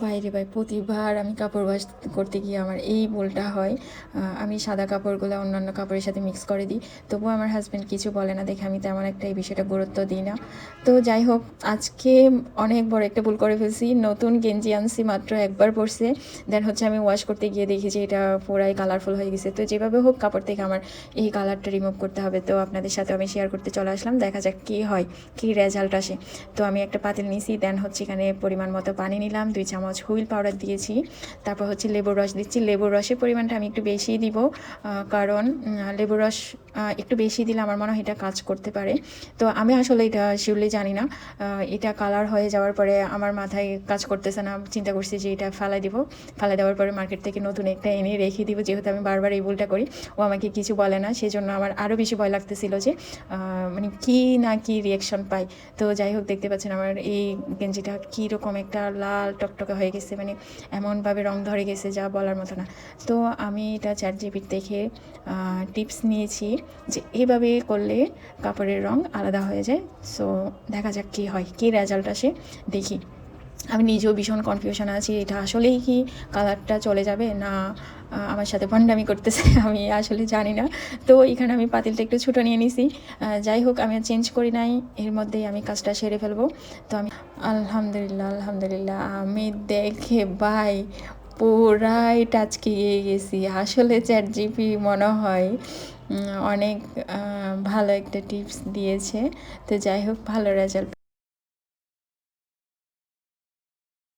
বাইরে ভাই প্রতিবার আমি কাপড় ওয়াশ করতে গিয়ে আমার এই ভুলটা হয়। আমি সাদা কাপড়গুলো অন্যান্য কাপড়ের সাথে মিক্স করে দিই। তবুও আমার হাসব্যান্ড কিছু বলে না দেখে আমি তেমন একটা এই বিষয়টা গুরুত্ব দিই না। তো যাই হোক, আজকে অনেক বড় একটা ভুল করে ফেলছি। নতুন গেঞ্জি আনছি, মাত্র একবার পরছে। দেন হচ্ছে আমি ওয়াশ করতে গিয়ে দেখি যে এটা পুরাই কালারফুল হয়ে গেছে। তো যেভাবে হোক কাপড় থেকে আমার এই কালারটা রিমুভ করতে হবে। তো আপনাদের সাথে আমি শেয়ার করতে চলে আসলাম। দেখা যাক কী হয়, কী রেজাল্ট আসে। তো আমি একটা পাতিল নিয়েছি, দেন হচ্ছে এখানে পরিমাণ মতো পানি নিলাম, 2 চামচ হুইল পাউডার দিয়েছি, তারপর হচ্ছে লেবুর রস দিচ্ছি। লেবুর রসের পরিমাণটা আমি একটু বেশিই দিব, কারণ লেবুর রস একটু বেশি দিলে আমার মনে হয় এটা কাজ করতে পারে। তো আমি আসলে এটা শিওরলি জানি না। এটা কালার হয়ে যাওয়ার পরে আমার মাথায় কাজ করতেছে না, চিন্তা করছি যে এটা ফেলাই দিব। ফেলাই দেওয়ার পরে মার্কেট থেকে নতুন একটা এনে রেখে দিব, যেহেতু আমি বারবার এই ভুলটা করি। ও আমাকে কিছু বলে না, সেজন্য আমার আরও বেশি ভয় লাগতেছিল যে মানে কী না কী রিয়াকশন পাই। তো যাই হোক, দেখতে পাচ্ছেন আমার এই গেঞ্জিটা কীরকম একটা লাল টকটকে হয়ে গেছে, মানে এমনভাবে রং ধরে গেছে যা বলার মতো না। তো আমি এটা চ্যাটজিপিটি দেখে টিপস নিয়েছি যে এভাবে করলে কাপড়ের রং আলাদা হয়ে যায়। সো দেখা যাক কী হয়, কী রেজাল্ট আসে দেখি। আমি নিজেও ভীষণ কনফিউশন আছি, এটা আসলেই কি কালারটা চলে যাবে না আমার সাথে ভণ্ডামি করতেছে আমি আসলে জানি না। তো এখানে আমি পাতিলটা একটু ছোটো নিয়ে নিছি। যাই হোক, আমি আর চেঞ্জ করি নাই, এর মধ্যেই আমি কাজটা সেরে ফেলবো। তো আমি আলহামদুলিল্লাহ আলহামদুলিল্লাহ, আমি দেখে ভাই পুরাই টাচকে গিয়ে গেছি। আসলে চ্যাট জিপি মনে হয় অনেক ভালো একটা টিপস দিয়েছে। তো যাই হোক, ভালো রেজাল্ট।